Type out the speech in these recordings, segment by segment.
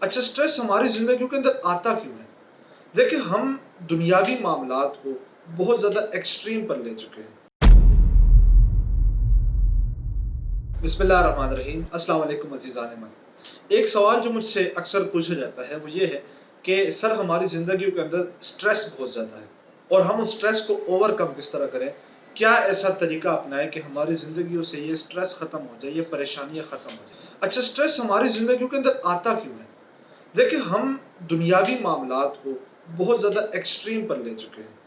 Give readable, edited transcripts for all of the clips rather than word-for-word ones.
अच्छा, स्ट्रेस हमारी जिंदगी के अंदर आता क्यों है? देखिए, हम दुनियावी मामलात को बहुत ज्यादा एक्सट्रीम पर ले चुके हैं। बिस्मिल्लाहिर्रहमानिर्रहीम, अस्सलाम वालेकुम अज़ीज़ान मन। एक सवाल जो मुझसे अक्सर पूछा जाता है वो ये है कि सर, हमारी जिंदगी के अंदर स्ट्रेस बहुत ज्यादा है और हम उस स्ट्रेस को ओवरकम किस तरह करें? क्या ऐसा तरीका अपनाएं कि हमारी जिंदगी से ये स्ट्रेस खत्म हो जाए, ये परेशानियां खत्म हो जाए? अच्छा, स्ट्रेस हमारी जिंदगी के अंदर आता क्यों है? देखिए, हम दुनियावी मामलात को बहुत ज्यादा एक्सट्रीम पर ले चुके हैं।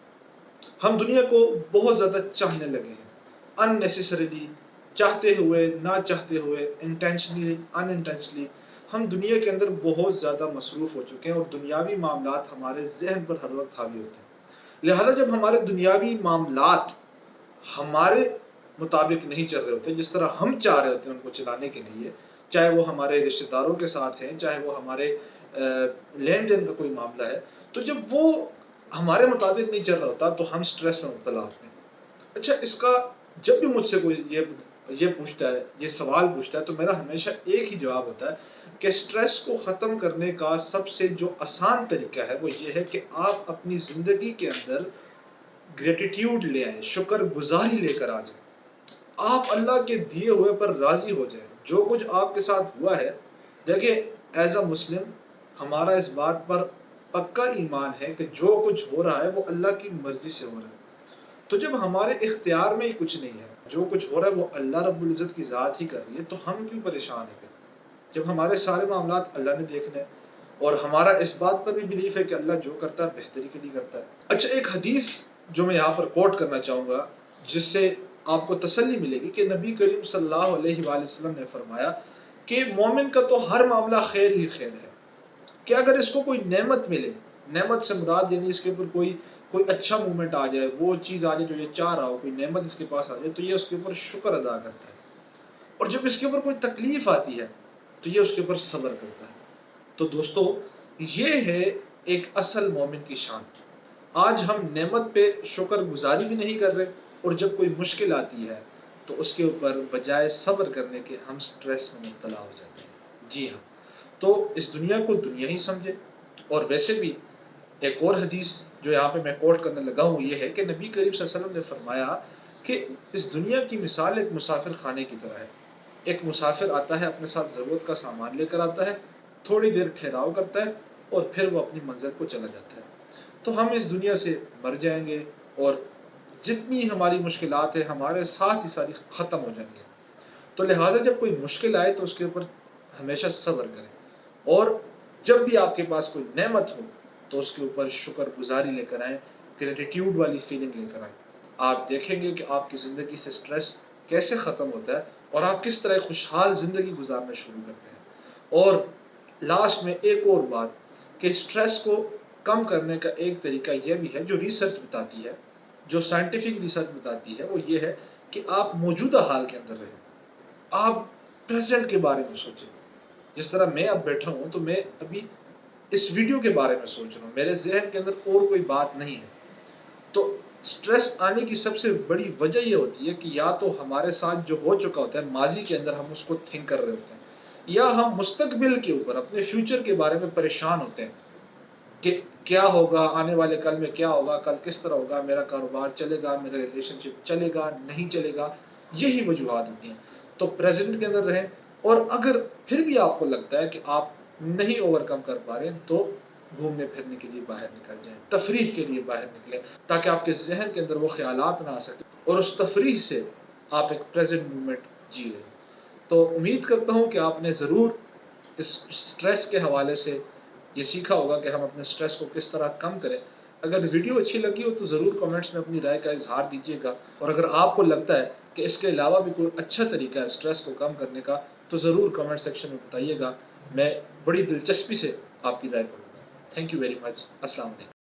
हम दुनिया को बहुत ज्यादा चाहने लगे हैं, अननेसेसरीली, चाहते हुए ना चाहते हुए, इंटेंशनली अनइंटेंशनली। हम दुनिया के अंदर बहुत ज्यादा मसरूफ हो चुके हैं और दुनियावी मामलात हमारे जहन पर हर वक्त हावी होते हैं। लिहाजा जब हमारे दुनियावी मामलात हमारे मुताबिक नहीं चल रहे होते, जिस तरह हम चाह रहे होते हैं उनको चलाने के लिए, चाहे वो हमारे रिश्तेदारों के साथ है, चाहे वो हमारे लेन देन का कोई मामला है, तो जब वो हमारे मुताबिक नहीं चल रहा होता तो हम स्ट्रेस में मुब्तला होते हैं। अच्छा, इसका जब भी मुझसे कोई ये पूछता है, ये सवाल पूछता है, तो मेरा हमेशा एक ही जवाब होता है कि स्ट्रेस को ख़त्म करने का सबसे जो आसान तरीका है वो ये है कि आप अपनी ज़िंदगी के अंदर ग्रेटिट्यूड ले आए, शुक्र गुजारी लेकर आ जाए। आप अल्लाह के दिए हुए पर राजी हो जाए। जो कुछ आपके साथ हुआ है, देखिए, एज अ मुस्लिम हमारा इस बात पर पक्का ईमान है कि जो कुछ हो रहा है वो अल्लाह की मर्जी से हो रहा है। तो जब हमारे इख्तियार में ही कुछ नहीं है, जो कुछ हो रहा है वो अल्लाह रब्बुल इज्जत की ज़ात ही कर रही है, तो हम क्यों परेशान हैं? जब हमारे सारे मामलात अल्लाह ने देखने हैं और हमारा इस बात पर भी बिलीफ है कि अल्लाह जो करता है बेहतरी के लिए करता है। अच्छा, एक हदीस जो मैं यहाँ पर कोट करना चाहूँगा, जिससे आपको तसल्ली मिलेगी कि नबी करीम सल्लल्लाहु अलैहि वसल्लम ने फरमाया कि मोमिन का तो हर मामला खैर ही खैर है, कि अगर इसको कोई नेमत मिले, नेमत से मुराद यानी इसके ऊपर कोई कोई अच्छा मूवमेंट आ जाए, वो चीज़ आ जाए जो ये चाह रहा हो, कोई नेमत इसके पास आ जाए, तो ये उसके ऊपर शुक्र अदा करता है। और जब इसके ऊपर कोई तकलीफ आती है तो ये उसके ऊपर सब्र करता है। तो दोस्तों, ये है एक असल मोमिन की शान। आज हम नेमत पे शुक्र गुजारी भी नहीं कर रहे और जब कोई मुश्किल आती है तो उसके ऊपर बजाय सब्र करने के हम स्ट्रेस में मुब्तला हो जाते हैं। जी हाँ, तो इस दुनिया को दुनिया ही समझे। और वैसे भी एक और हदीस जो यहाँ पे मैं कोट करने लगा हूँ ये है कि नबी करीम सल्लल्लाहु अलैहि वसल्लम ने फरमाया कि इस दुनिया की मिसाल एक मुसाफिर खाने की तरह है। एक मुसाफिर आता है, अपने साथ ज़रूरत का सामान लेकर आता है, थोड़ी देर ठहराव करता है और फिर वो अपनी मंजिल को चला जाता है। तो हम इस दुनिया से मर जाएंगे और जितनी हमारी मुश्किलात है हमारे साथ ही सारी ख़त्म हो जाएंगी। तो लिहाजा जब कोई मुश्किल आए तो उसके ऊपर हमेशा सब्र करें और जब भी आपके पास कोई नेमत हो तो उसके ऊपर शुक्र गुजारी लेकर आएँ, ग्रेटिट्यूड वाली फीलिंग लेकर आएँ। आप देखेंगे कि आपकी ज़िंदगी से स्ट्रेस कैसे ख़त्म होता है और आप किस तरह खुशहाल ज़िंदगी गुजारना शुरू करते हैं। और लास्ट में एक और बात कि स्ट्रेस को कम करने का एक तरीका यह भी है, जो रिसर्च बताती है, जो साइंटिफिक रिसर्च बताती है, वो ये है कि आप मौजूदा हाल के अंदर रहें। आप प्रेजेंट के बारे में सोचें। जिस तरह मैं अब बैठा हूँ तो मैं अभी इस वीडियो के बारे में सोच रहा हूँ, मेरे जहन के अंदर और कोई बात नहीं है। तो स्ट्रेस आने की सबसे बड़ी वजह यह होती है कि या तो हमारे साथ जो हो चुका होता है माजी के अंदर, हम उसको थिंक कर रहे होते हैं, या हम मुस्तकबिल के ऊपर, अपने फ्यूचर के बारे में परेशान होते हैं कि क्या होगा आने वाले कल में, क्या होगा कल, किस तरह होगा, मेरा कारोबार चलेगा, मेरा रिलेशनशिप चलेगा नहीं चलेगा। यही वजूहात होती हैं। तो प्रेजेंट के अंदर रहें और अगर फिर भी आपको लगता है कि आप नहीं ओवरकम कर पा रहे तो घूमने फिरने के लिए बाहर निकल जाएं, तफरीह के लिए बाहर निकलें, ताकि आपके जहन के अंदर वो ख्यालात ना आ सके और उस तफरीह से आप एक प्रेजेंट मोमेंट जी लें। तो उम्मीद करता हूँ कि आपने ज़रूर इस स्ट्रेस के हवाले से ये सीखा होगा कि हम अपने स्ट्रेस को किस तरह कम करें। अगर वीडियो अच्छी लगी हो तो ज़रूर कमेंट्स में अपनी राय का इजहार दीजिएगा और अगर आपको लगता है कि इसके अलावा भी कोई अच्छा तरीका है स्ट्रेस को कम करने का तो ज़रूर कमेंट सेक्शन में बताइएगा। मैं बड़ी दिलचस्पी से आपकी राय पढ़ूंगा। Thank you very much. अस्सलाम वालेकुम।